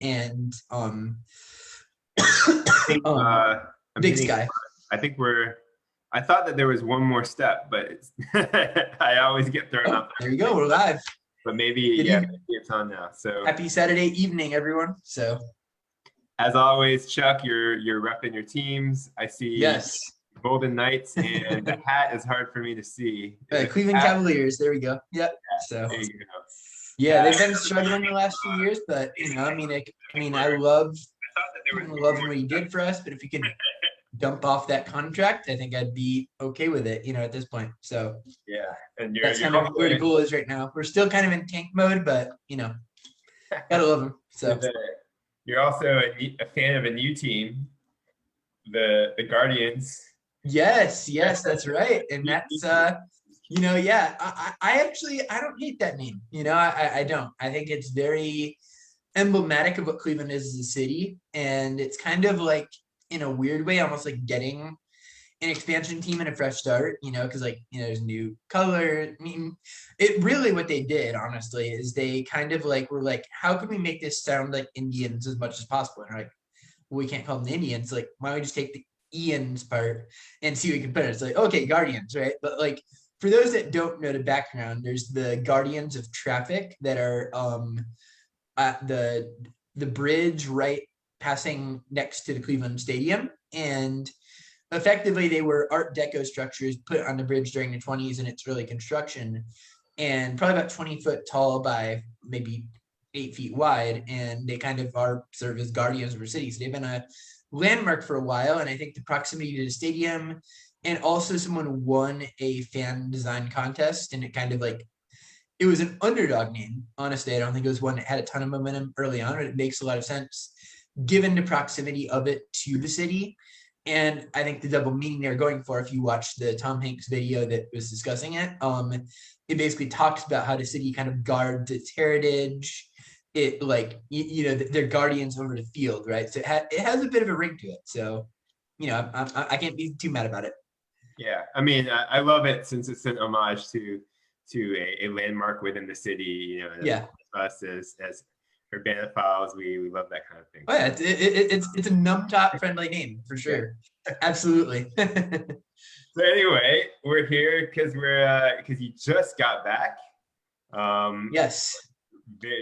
and think, I'm Big hitting. Sky. I think I thought that there was one more step, but I always get thrown Oh, off. there you go. We're live. But maybe, Good yeah, evening. maybe it's on now. So Happy Saturday evening, everyone. So as always, Chuck, you're repping your teams. I see yes, Golden Knights, and the hat is hard for me to see. Is it Cleveland hat? Cavaliers. There we go. Yep. So There you go. yeah, Hat. they've been struggling the last few years, but I love I thought that there was one loving more what he step. did for us. But if he could dump off that contract, I think I'd be okay with it. At this point. So Yeah, and you're that's you're kind of also where the goal is right now. We're still kind of in tank mode, but gotta love him. So the, you're also a fan of a new team, the Guardians. yes, that's right, and that's yeah. I actually I don't hate that name. I don't. I think it's very emblematic of what Cleveland is as a city, and it's kind of like in a weird way, almost like getting an expansion team and a fresh start. Because there's new color. I mean, it really what they did honestly is they kind of like were like, how can we make this sound like Indians as much as possible? And like, well, we can't call them the Indians. Like, why don't we just take the Ian's part and see what we can put it? It's like, okay, Guardians, right? But like for those that don't know the background, there's the Guardians of Traffic that are at the bridge right passing next to the Cleveland Stadium, and effectively they were Art Deco structures put on the bridge during the 20s in its early construction, and probably about 20 foot tall by maybe 8 feet wide, and they kind of are serve as guardians of our city. So they've been a landmark for a while, and I think the proximity to the stadium, and also someone won a fan design contest, and it kind of like it was an underdog name. Honestly, I don't think it was one that had a ton of momentum early on, but it makes a lot of sense given the proximity of it to the city. And I think the double meaning they're going for, if you watch the Tom Hanks video that was discussing it, it basically talks about how the city kind of guards its heritage. It like they're guardians over the field, right? So it has a bit of a ring to it. So I can't be too mad about it. Yeah, I mean, I love it since it's an homage to a landmark within the city. Yeah. Us as urbanophiles, we love that kind of thing. Oh yeah, it's a num top friendly name for sure. Absolutely. So anyway, we're here because you just got back. Yes.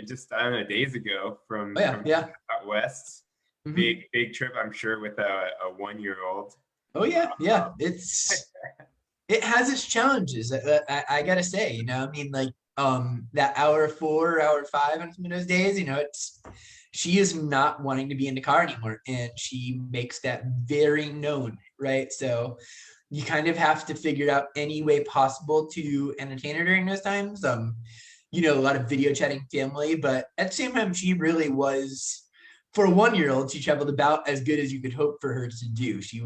Just I don't know days ago Oh yeah, from yeah. out west. Mhm. Big trip, I'm sure, with a 1 year old. Oh yeah, yeah. It has its challenges. I gotta say, I mean, like that hour 4, hour 5 on some of those days, she is not wanting to be in the car anymore, and she makes that very known, right? So you kind of have to figure out any way possible to entertain her during those times. A lot of video chatting family, but at the same time, she really was for a 1 year old. She traveled about as good as you could hope for her to do. She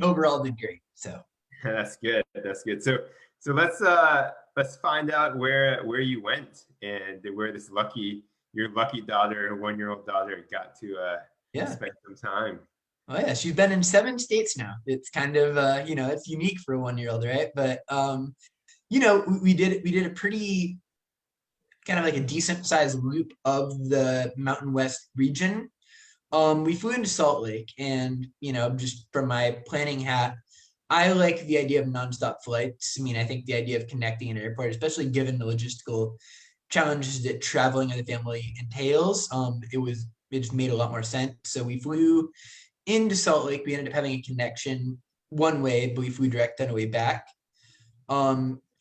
overall did great. So That's good. That's good. So let's find out where you went and where your lucky daughter, 1 year old daughter, got to yeah. spend some time. Oh yeah, she's been in 7 states now. It's kind of it's unique for a 1 year old, right? But we did a pretty kind of like a decent sized loop of the Mountain West region. We flew into Salt Lake, and just from my planning hat, I like the idea of nonstop flights. I mean, I think the idea of connecting an airport, especially given the logistical challenges that traveling with a family entails, it just made a lot more sense. So we flew into Salt Lake. We ended up having a connection one way, but we flew direct on the way back.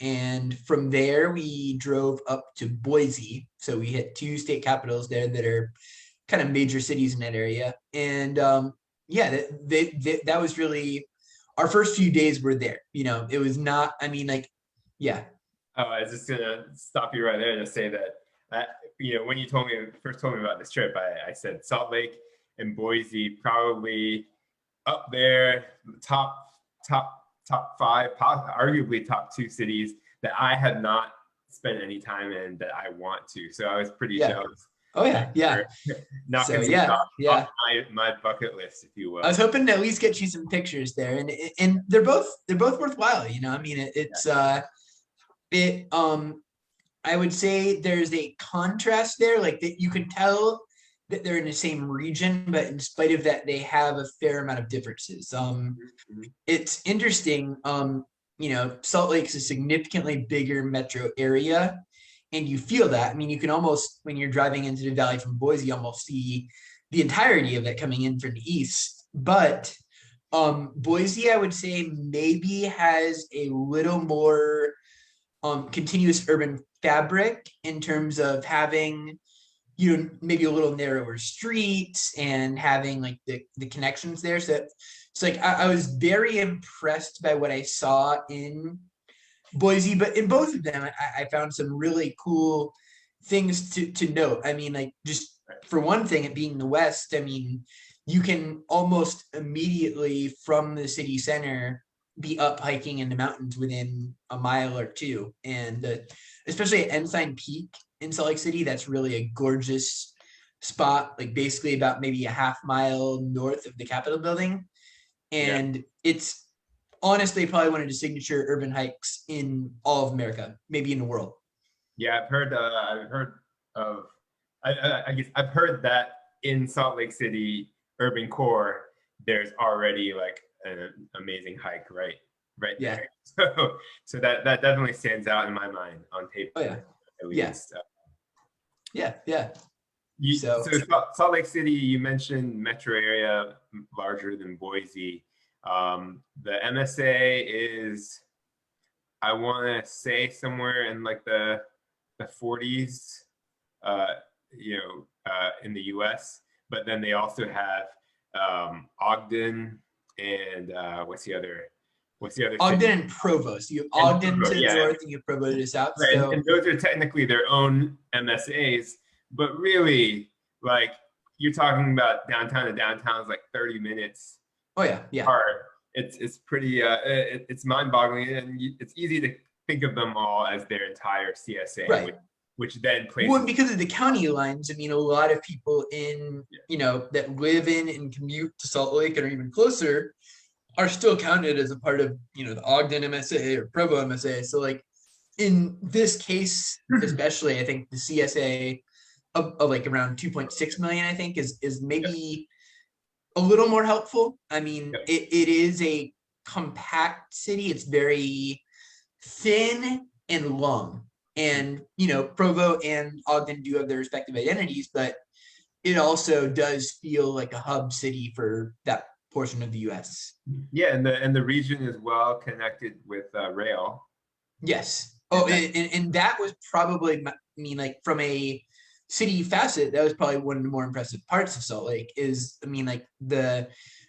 And from there, we drove up to Boise. So we hit 2 state capitals there that are kind of major cities in that area. And yeah, that was really our first few days were there. It was not, I mean, like, yeah. Oh, I was just gonna stop you right there to say that when you first told me about this trip, I said Salt Lake and Boise probably up there, top five, arguably top 2 cities that I had not spent any time in that I want to. So I was pretty jealous. Oh yeah, yeah. Knocking some off my bucket list, if you will. I was hoping to at least get you some pictures there, and they're both worthwhile. I mean, I would say there's a contrast there, like that you can tell that they're in the same region, but in spite of that, they have a fair amount of differences. Mhm. It's interesting. Salt Lake's a significantly bigger metro area, and you feel that. I mean, you can almost, when you're driving into the valley from Boise, almost see the entirety of it coming in from the east. But Boise, I would say, maybe has a little more continuous urban fabric in terms of having maybe a little narrower streets and having like the connections there. So it's like I was very impressed by what I saw in Boise, but in both of them, I found some really cool things to note. I mean, like just for one thing, it being the West, I mean, you can almost immediately from the city center be up hiking in the mountains within a mile or two. And especially at Ensign Peak in Salt Lake City, that's really a gorgeous spot, like basically about maybe a half mile north of the Capitol building. Yeah. And it's honestly probably one of the signature urban hikes in all of America, maybe in the world. Yeah, I've heard of, I guess I've heard that in Salt Lake City urban core, there's already like an amazing hike right Yeah. there. So that definitely stands out in my mind on paper, Oh yeah. at Yeah. least. Yeah. Yeah. So Salt Lake City, you mentioned metro area larger than Boise. The MSA is, I want to say, somewhere in like the 40s, uh, in the U.S. But then they also have Ogden and what's the other city? Ogden and Provo. So you have And Ogden to the yeah, north and you have Provo to the south. right. So And those are technically their own MSAs, but really, like you're talking about downtown to downtown is like 30 minutes oh yeah, yeah. apart. It's pretty it's mind-boggling, and it's easy to think of them all as their entire CSA, Right. which then Well, places. because of the county lines, I mean, a lot of people in, that live in and commute to Salt Lake and are even closer are still counted as a part of, the Ogden MSA or Provo MSA. So like in this case, especially, I think the CSA of like around 2.6 million, I think is maybe a little more helpful. I mean, Yep. it is a compact city. It's very thin and long. And, Provo and Ogden do have their respective identities, but it also does feel like a hub city for that portion of the US. Yeah, and the region is well connected with rail. Yes. Oh, and that was probably, I mean, like from a city facet, that was probably one of the more impressive parts of Salt Lake is, I mean, like the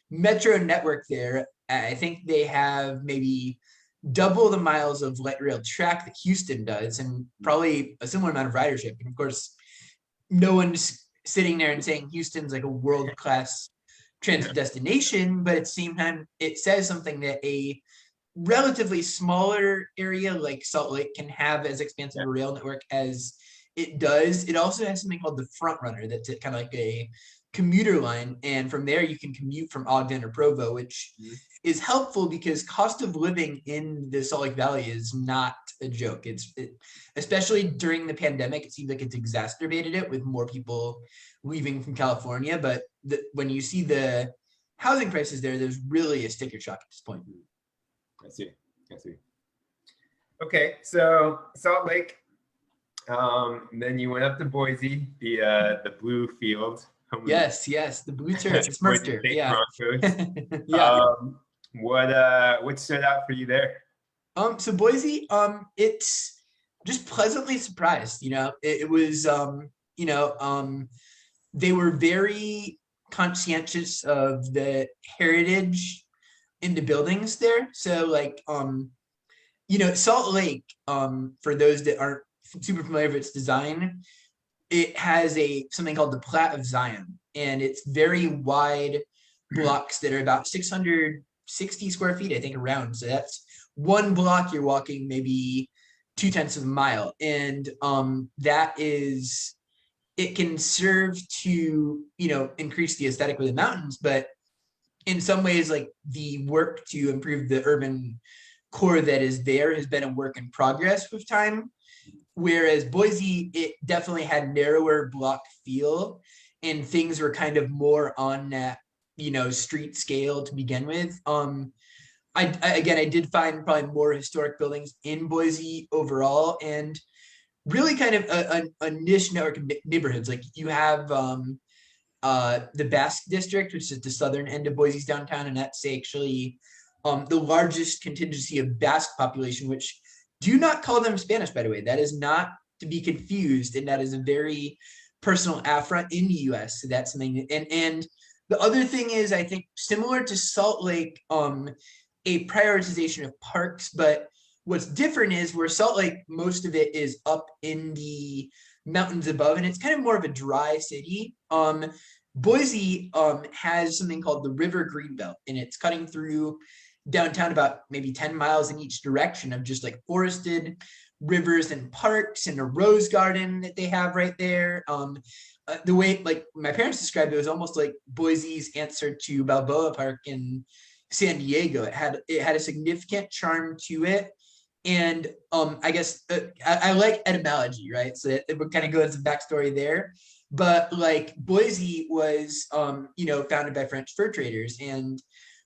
metro network there. I think they have maybe double the miles of light rail track that Houston does, and probably a similar amount of ridership. And of course, no one's sitting there and saying Houston's like a world-class transit destination, but at the same time, it says something that a relatively smaller area like Salt Lake can have as expansive a rail network as it does. It also has something called the Front Runner that's kind of like a commuter line, and from there you can commute from Ogden or Provo, which is helpful because cost of living in the Salt Lake Valley is not a joke. Especially during the pandemic, it seems like it's exacerbated it with more people leaving from California. But when you see the housing prices there, there's really a sticker shock at this point. I see. Okay, so Salt Lake, then you went up to Boise, the blue field. Yes, the blue turf, the Smurf turf. Yeah. Yeah. What stood out for you there? So Boise, it's just pleasantly surprised. It was they were very conscientious of the heritage in the buildings there. So like Salt Lake, for those that aren't super familiar with its design, it has something called the Plat of Zion, and it's very wide blocks that are about 660 square feet, I think, around. So that's one block you're walking maybe 0.2 of a mile, and it can serve to increase the aesthetic of the mountains, but in some ways, like the work to improve the urban core that is there has been a work in progress with time. whereas Boise, it definitely had narrower block feel, and things were kind of more on that, street scale to begin with. Again, I did find probably more historic buildings in Boise overall, and really kind of a niche network of neighborhoods. Like you have the Basque District, which is the southern end of Boise's downtown, and that's actually the largest contingency of Basque population, which do not call them Spanish, by the way. That is not to be confused, and that is a very personal affront in the U.S. So that's something. And the other thing is, I think similar to Salt Lake, a prioritization of parks, but what's different is where Salt Lake, most of it is up in the mountains above, and it's kind of more of a dry city. Boise has something called the River Greenbelt, and it's cutting through downtown about maybe 10 miles in each direction of just like forested rivers and parks and a rose garden that they have right there. The way like my parents described it was almost like Boise's answer to Balboa Park in San Diego. It had a significant charm to it. And I guess I like etymology, right? So it would kind of go into some backstory there. But like Boise was, founded by French fur traders, and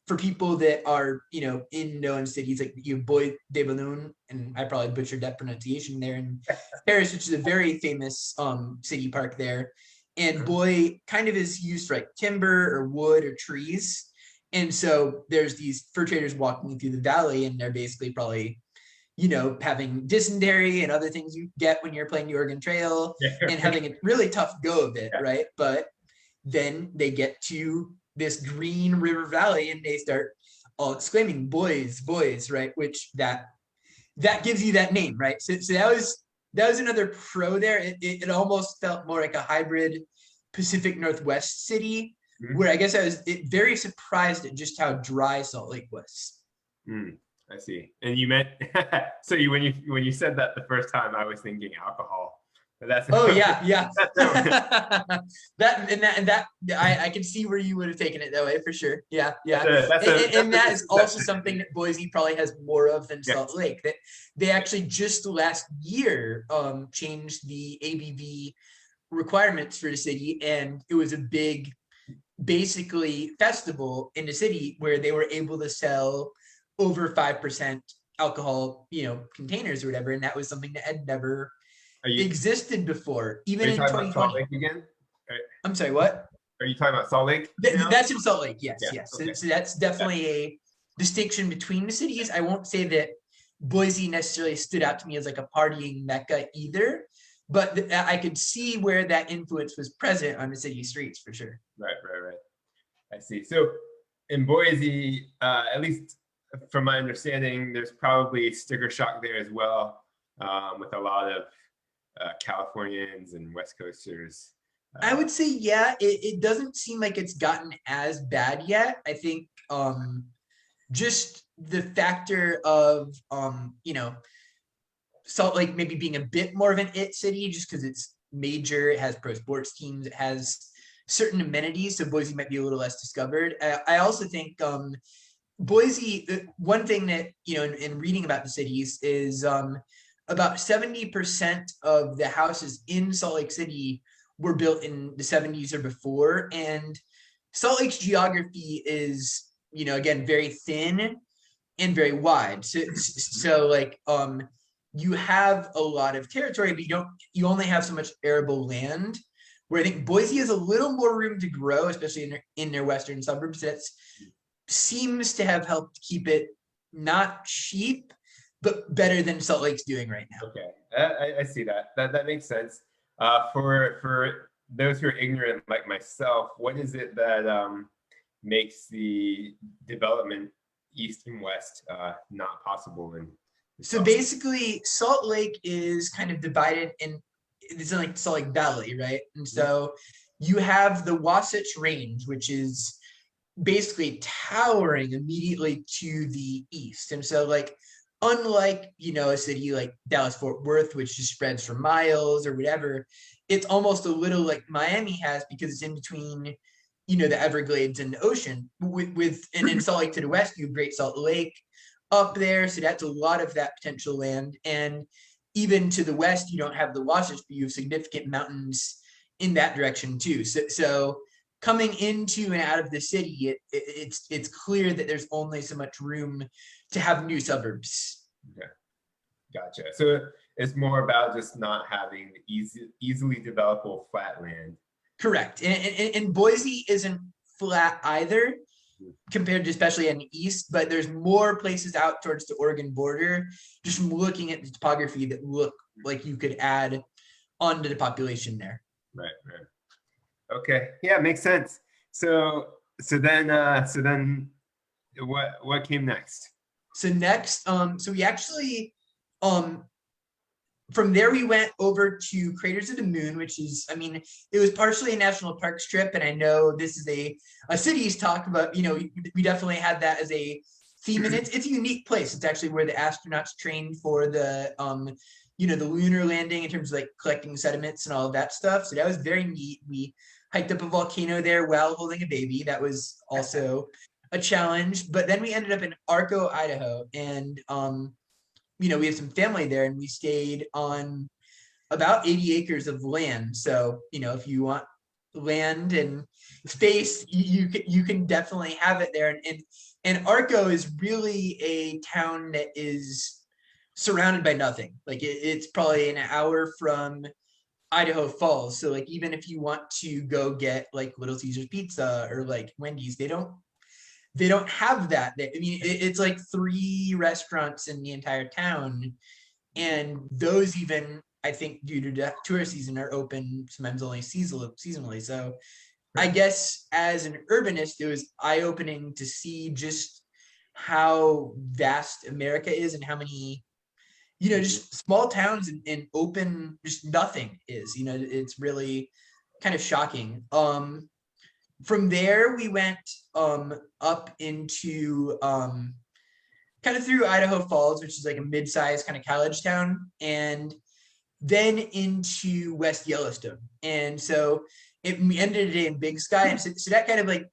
for people that are, in known cities like Bois de Boulogne, and I probably butchered that pronunciation there in Paris, which is a very famous city park there. And Bois kind of is used for like timber or wood or trees. And so there's these fur traders walking through the valley, and they're basically probably, having dysentery and other things you get when you're playing the Oregon Trail and having a really tough go of it, right? But then they get to this green river valley and they start all exclaiming, boys, boys, right? Which that gives you that name, right? So that was another pro there. It almost felt more like a hybrid Pacific Northwest city, where I guess I was very surprised at just how dry Salt Lake was. I see. And you meant so when you said that the first time, I was thinking alcohol. But that's yeah. that I can see where you would have taken it that way for sure. Yeah. And that is also something that Boise probably has more of than Salt Lake. That they actually just last year changed the ABV requirements for the city, and it was a big, basically festival in the city where they were able to sell over 5% alcohol, containers or whatever, and that was something that had never existed before, even in 2020. Salt Lake again? I'm sorry, what? Are you talking about Salt Lake? That's in Salt Lake, yes. Okay. So that's definitely a distinction between the cities. I won't say that Boise necessarily stood out to me as like a partying mecca either, but I could see where that influence was present on the city streets for sure. Right. I see. So in Boise, at least from my understanding, there's probably sticker shock there as well, with a lot of Californians and West Coasters. I would say, yeah, it doesn't seem like it's gotten as bad yet. I think just the factor of, Salt Lake maybe being a bit more of an it city just because it's major, it has pro sports teams, it has certain amenities, so Boise might be a little less discovered. I also think Boise, one thing that, in reading about the cities is about 70% of the houses in Salt Lake City were built in the 70s or before. And Salt Lake's geography is, again, very thin and very wide. So like, you have a lot of territory, but you only have so much arable land, where I think Boise has a little more room to grow, especially in their western suburbs. That seems to have helped keep it not cheap, but better than Salt Lake's doing right now. Okay, I see that. That makes sense. For those who are ignorant like myself, what is it that makes the development east and west not possible? So basically, Salt Lake is kind of divided it's in like Salt Lake Valley, right? And so you have the Wasatch Range, which is basically towering immediately to the east. And so like, unlike, a city like Dallas Fort Worth, which just spreads for miles or whatever, it's almost a little like Miami has, because it's in between, the Everglades and the ocean. And in Salt Lake to the west, you have Great Salt Lake up there. So that's a lot of that potential land. And even to the west, you don't have the Wasatch, but you have significant mountains in that direction too. So coming into and out of the city, it's clear that there's only so much room to have new suburbs. Okay, gotcha. So it's more about just not having easily developable flat land. Correct. And Boise isn't flat either, compared to especially in the east, but there's more places out towards the Oregon border, just from looking at the topography, that look like you could add onto the population there. Right, right. Okay, yeah, makes sense. So then what came next? So next, so we actually, from there we went over to Craters of the Moon, which is, I mean, it was partially a national park strip, and I know this is a city's talk, but you know, we definitely had that as a theme, and it's a unique place. It's actually where the astronauts trained for the you know, the lunar landing, in terms of like collecting sediments and all of that stuff. So that was very neat. We hiked up a volcano there while holding a baby. That was also a challenge. But then we ended up in Arco, Idaho, and you know, we have some family there, and we stayed on about 80 acres of land. So, you know, if you want land and space, you can definitely have it there. And Arco is really a town that is surrounded by nothing. Like it's probably an hour from Idaho Falls. So like, even if you want to go get like Little Caesars pizza or like Wendy's, they don't have that. I mean, it's like 3 restaurants in the entire town, and those, even I think due to tourist season, are open sometimes only seasonally. So I guess as an urbanist, it was eye-opening to see just how vast America is, and how many, you know, just small towns and open, just nothing is, you know, it's really kind of shocking. From there we went up into kind of through Idaho Falls, which is like a mid-sized kind of college town, and then into West Yellowstone. And so we ended it in Big Sky. And so that kind of like,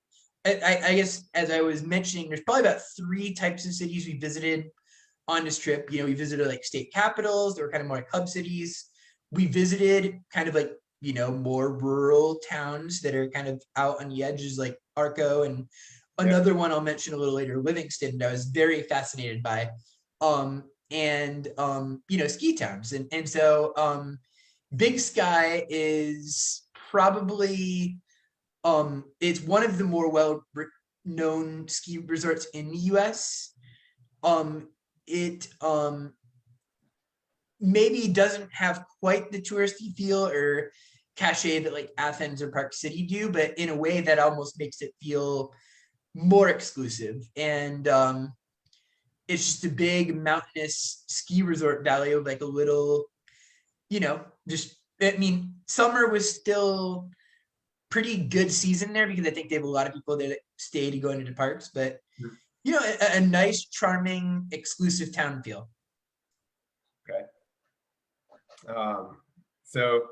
I guess, as I was mentioning, there's probably about 3 types of cities we visited on this trip. You know, we visited like state capitals, they were kind of more like hub cities. We visited kind of like, you know, more rural towns that are kind of out on the edges, like Arco, and another one I'll mention a little later, Livingston, that I was very fascinated by. And you know, ski towns. And so Big Sky is probably it's one of the more well known ski resorts in the US. It maybe doesn't have quite the touristy feel or cachet that like Athens or Park City do, but in a way that almost makes it feel more exclusive. And it's just a big mountainous ski resort valley of like a little, you know, just, I mean, summer was still pretty good season there, because I think they have a lot of people there that stay to go into the parks, but you know, a nice, charming, exclusive town feel. Okay. So,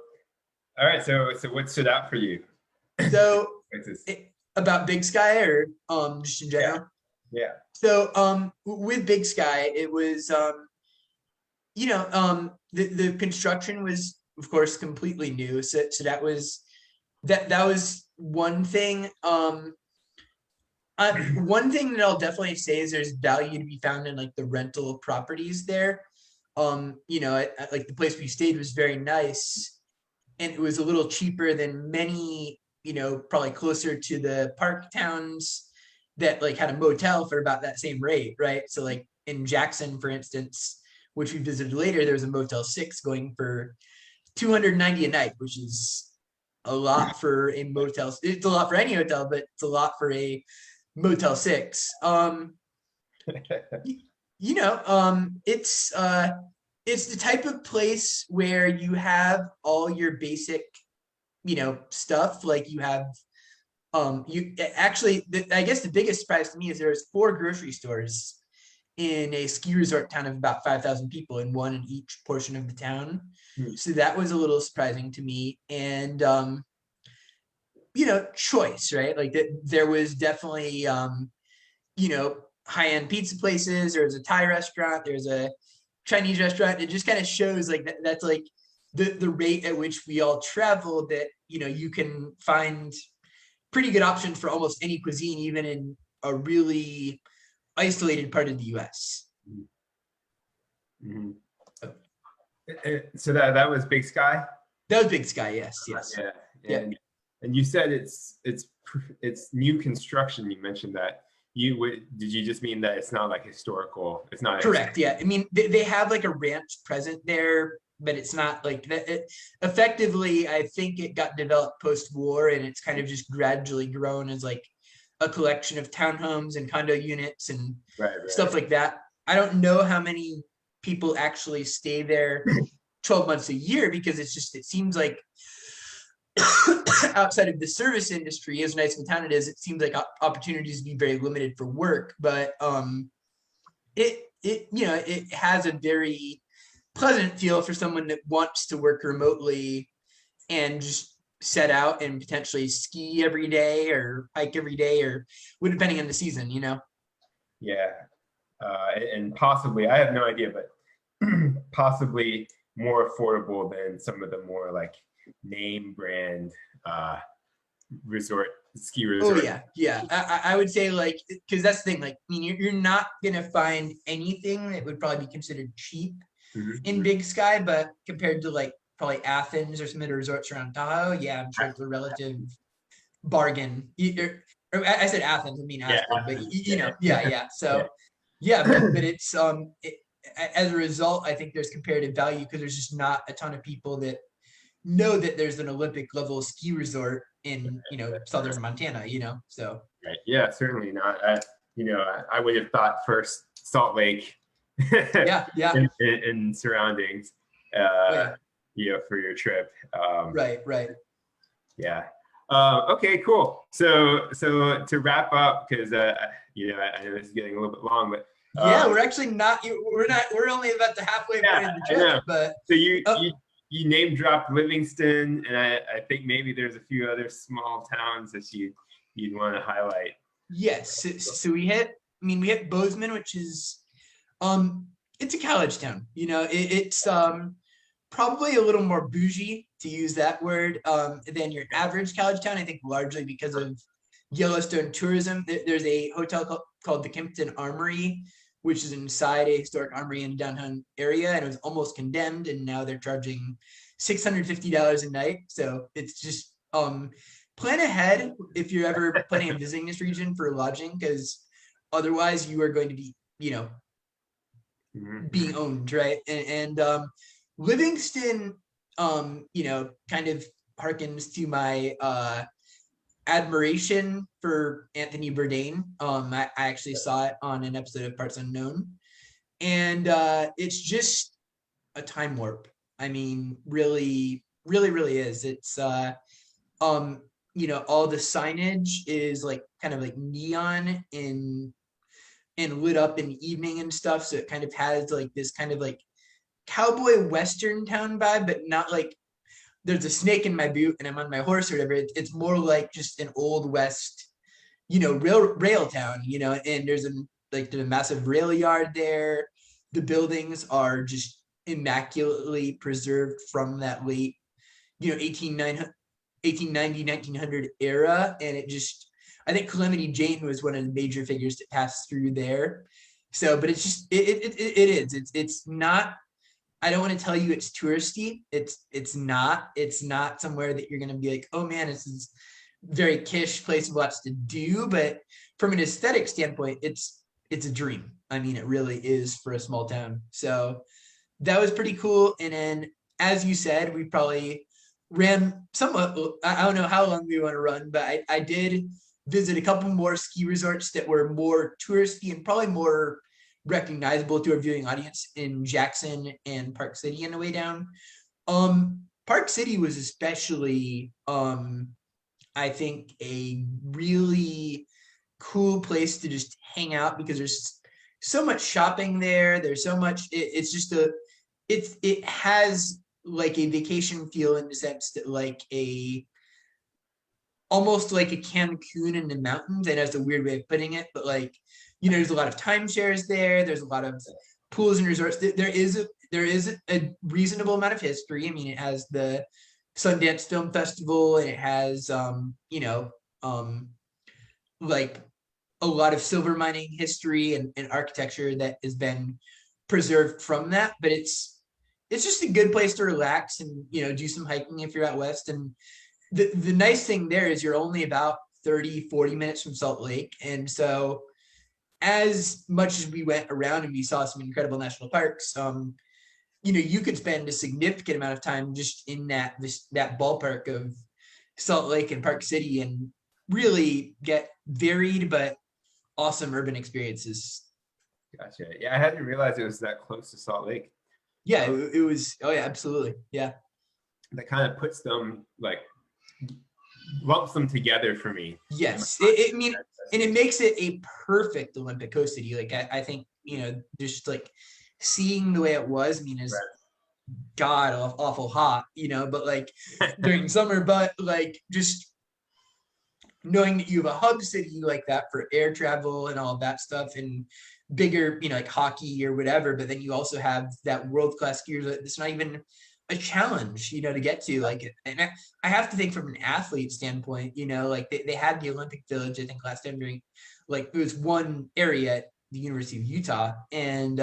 all right. So what stood out for you? So about Big Sky, or just in general? Yeah. So with Big Sky, it was you know, the construction was of course completely new. So that was one thing. One thing that I'll definitely say is there's value to be found in like the rental of properties there. You know, like the place we stayed was very nice, and it was a little cheaper than many, you know, probably closer to the park towns that like had a motel for about that same rate, right? So like in Jackson, for instance, which we visited later, there was a Motel 6 going for $290 a night, which is a lot for a motel. It's a lot for any hotel, but it's a lot for a Motel 6. You know, it's the type of place where you have all your basic, you know, stuff. Like you have you actually, I guess the biggest surprise to me is there's 4 grocery stores in a ski resort town of about 5,000 people, and one in each portion of the town. So that was a little surprising to me. And you know, choice, right? Like that there was definitely you know, high-end pizza places, there's a Thai restaurant, there's a Chinese restaurant. It just kind of shows like that's like the rate at which we all travel, that you can find pretty good options for almost any cuisine, even in a really isolated part of the US. Mm-hmm. So that was Big Sky? That was Big Sky, yes. Yeah. And you said it's new construction. You mentioned that. Did you just mean that it's not like historical? It's not correct. Yeah, I mean they have like a ranch present there, but it's not like that. Effectively, I think it got developed post-war, and it's kind of just gradually grown as like a collection of townhomes and condo units and stuff like that. I don't know how many people actually stay there 12 months a year, because it seems like outside of the service industry, as nice of a town it is, it seems like opportunities to be very limited for work. But it has a very pleasant feel for someone that wants to work remotely and just set out and potentially ski every day or hike every day, or depending on the season, Yeah, and possibly, I have no idea, but possibly more affordable than some of the more like name brand ski resort. Oh yeah. I would say, like, because that's the thing, like, I mean, you're not gonna find anything that would probably be considered cheap in Big Sky, but compared to like probably Athens or some of the resorts around Tahoe, yeah, I'm sure it's a relative bargain. I said Athens, I mean Aspen, but yeah. So yeah, but it's as a result, I think there's comparative value, because there's just not a ton of people that know that there's an Olympic level ski resort in southern Montana, so right. Yeah, certainly not. I would have thought first Salt Lake yeah and surroundings for your trip. Right yeah. Okay, cool. So to wrap up, because I know this is getting a little bit long, but we're actually not. We're only about the halfway point of the trip. But so you name dropped Livingston, and I think maybe there's a few other small towns that you'd want to highlight. Yes. So we hit Bozeman, which is it's a college town. It's probably a little more bougie, to use that word, than your average college town. I think largely because of Yellowstone tourism. There's a hotel called the Kempton Armory, which is inside a historic armory in the downtown area, and it was almost condemned, and now they're charging $650 a night. So it's just plan ahead if you're ever planning on visiting this region for lodging, because otherwise you are going to be being owned, right? And Livingston kind of harkens to my admiration for Anthony Bourdain. I actually saw it on an episode of Parts Unknown, and it's just a time warp. I mean, really is. It's all the signage is like kind of like neon and lit up in the evening and stuff, so it kind of has like this kind of like cowboy western town vibe, but not like there's a snake in my boot and I'm on my horse or whatever. It's more like just an old west, rail town, and there's a massive rail yard there. The buildings are just immaculately preserved from that late, 1890, 1900 era. And I think Calamity Jane was one of the major figures that passed through there. So, but it's just, it's not, I don't want to tell you it's touristy. It's not somewhere that you're going to be like, oh man, this is very kish place with lots to do. But from an aesthetic standpoint, it's a dream. I mean, it really is for a small town. So that was pretty cool. And then, as you said, we probably ran somewhat, I don't know how long we want to run, but I did visit a couple more ski resorts that were more touristy and probably more recognizable to our viewing audience in Jackson and Park City on the way down. Park City was especially, I think, a really cool place to just hang out, because there's so much shopping there. There's so much, it has like a vacation feel, in the sense that like almost like a Cancun in the mountains. And that's a weird way of putting it, but like, there's a lot of timeshares there. There's a lot of pools and resorts. There is a reasonable amount of history. I mean, it has the Sundance Film Festival, and it has like a lot of silver mining history and architecture that has been preserved from that. But it's just a good place to relax and do some hiking if you're out west. And the nice thing there is you're only about 30-40 minutes from Salt Lake, and so as much as we went around and we saw some incredible national parks, you could spend a significant amount of time just in that ballpark of Salt Lake and Park City and really get varied but awesome urban experiences. Gotcha. Yeah, I hadn't realized it was that close to Salt Lake. Yeah, it was. Oh yeah, absolutely. Yeah. That kind of puts them lumps them together for me. Yes, it mean, and it makes it a perfect Olympic coast city. Like I think just like seeing the way it was. I mean, is god awful hot, but like during summer, but like just knowing that you have a hub city like that for air travel and all of that stuff and bigger, like hockey or whatever, but then you also have that world-class skiers that it's not even a challenge, to get to. Like, and I have to think from an athlete standpoint, like they had the Olympic Village, I think last time during, like, it was one area at the University of Utah, and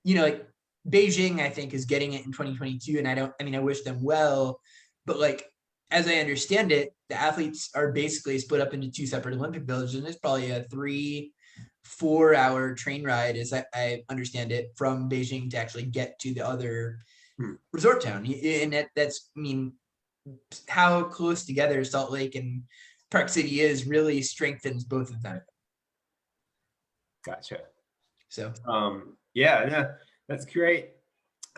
like Beijing, I think, is getting it in 2022, and I wish them well, but like, as I understand it, the athletes are basically split up into two separate Olympic villages, and it's probably a 3-4 hour train ride, as I understand it, from Beijing to actually get to the other resort town. And that's, how close together Salt Lake and Park City is really strengthens both of them. Gotcha. So, yeah, that's great.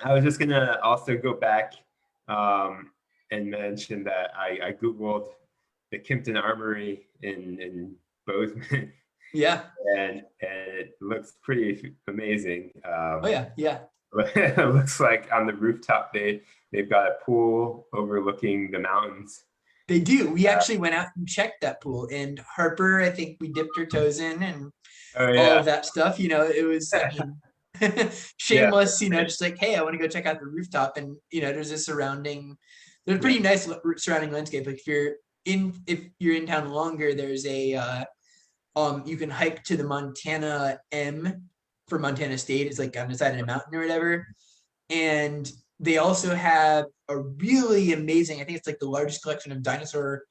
I was just gonna also go back and mention that I Googled the Kimpton Armory in Bozeman. Yeah. And it looks pretty amazing. Oh yeah. It looks like on the rooftop they've got a pool overlooking the mountains. They do. We actually went out and checked that pool, and Harper, I think we dipped her toes in and all of that stuff. It was shameless, just like, hey, I want to go check out the rooftop, and there's there's pretty nice surrounding landscape. Like if you're in town longer, there's a you can hike to the Montana M for Montana State. It's like on the side of a mountain or whatever. And they also have a really amazing, I think it's like the largest collection of dinosaur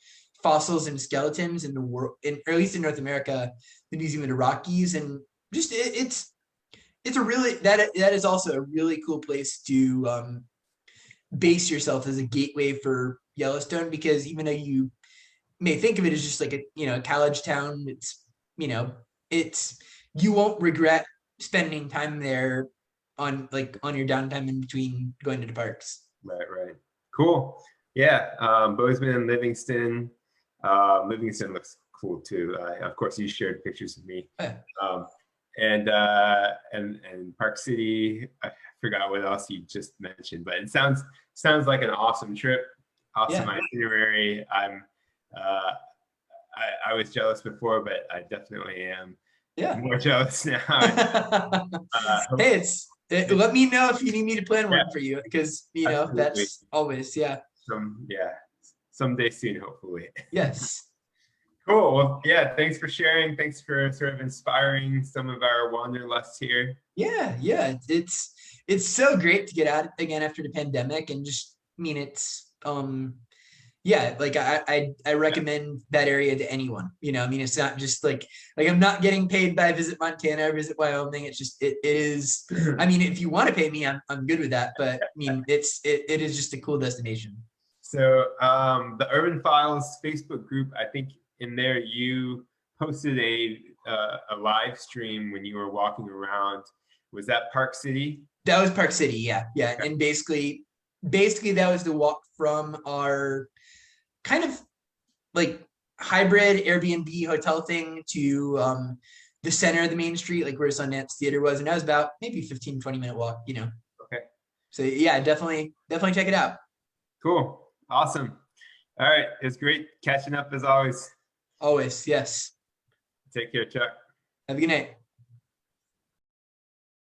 fossils and skeletons in the world, or at least in North America, the Museum of the Rockies. And just it's a really, that is also a really cool place to base yourself as a gateway for Yellowstone, because even though you may think of it as just like a college town, it's you won't regret spending time there on your downtime in between going to the parks. Right. Cool. Yeah. Bozeman and Livingston. Livingston looks cool too. Of course, you shared pictures with me. Yeah. And Park City. I forgot what else you just mentioned, but it sounds like an awesome trip. Awesome itinerary. I was jealous before, but I definitely am more jealous now. Hey, let me know if you need me to plan one for you, because Absolutely. That's always someday soon, hopefully. Yes. Cool. Well, yeah, thanks for sharing. Thanks for sort of inspiring some of our wanderlust here. Yeah. It's so great to get out again after the pandemic, and just it's like I recommend that area to anyone. It's not just like I'm not getting paid by Visit Montana or Visit Wyoming. It's just it is. If you want to pay me, I'm good with that. But it is just a cool destination. So the Urban Files Facebook group, I think in there you posted a live stream when you were walking around. Was that Park City? That was Park City. Yeah. Okay. And basically that was the walk from our kind of like hybrid Airbnb hotel thing to the center of the main street, like where Sundance Theater was. And that was about maybe 15-20 minute walk, Okay. So yeah, definitely check it out. Cool. Awesome. All right. It's great catching up as always. Always. Yes. Take care, Chuck. Have a good night.